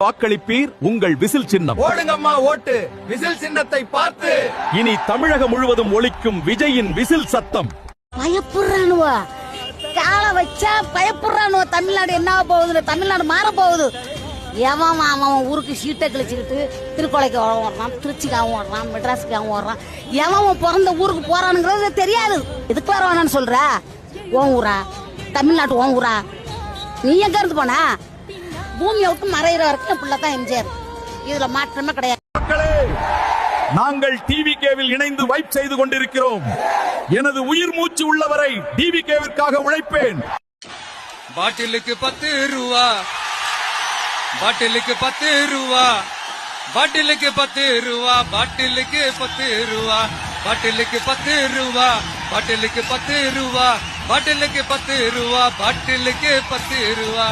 வாக்களிப்பீர் உங்கள் விசில் சின்னம். ஓடுங்கம்மா ஓட்டு விசில் சின்னத்தை பார்த்து. இனி தமிழகம் முழுவதும் ஒலிக்கும் விஜயின் விசில் சத்தம். பயப்படுறானுவா கால வச்சா பயப்படுறானுவா. தமிழ்நாடு என்ன போகுது? தமிழ்நாடு மாற போகுது. எவன் அவன் ஊருக்கு சீட்டை கிழிச்சுக்கிட்டு திருக்கோளைக்கு ஓடுறான், திருச்சிக்காகவும் ஓடுறான், மெட்ராஸுக்காகவும் ஓடுறான். எவன் பிறந்த ஊருக்கு போறானுங்கிறது தெரியாது. எதுக்கு வர வேணான்னு சொல்ற? ஓன் ஊரா? தமிழ்நாட்டு ஓன் ஊரா? நீ எங்க இருந்து போனா? பூமியை விட்டு மறைகிற வரைக்கும் பிள்ளைதான் எம்ஜிஆர். இதுல மாற்றமே கிடையாது. மக்களே, நாங்கள் டிவிகேவில் இணைந்து வைப் செய்து கொண்டிருக்கிறோம். எனது உயிர் மூச்சு உள்ளவரை டிவிகேவிற்காக உழைப்பேன். பாட்டிலுக்கு 10 ரூபா, பாட்டிலுக்கு 10 ரூபா, பாட்டிலுக்கு 10 ரூபா, பாட்டிலுக்கு 10 ரூபா, பாட்டிலுக்கு 10 ரூபா, பாட்டிலுக்கு 10 ரூபா, பாட்டிலுக்கு 10 ரூபா, பாட்டிலுக்கு 10 ரூபா.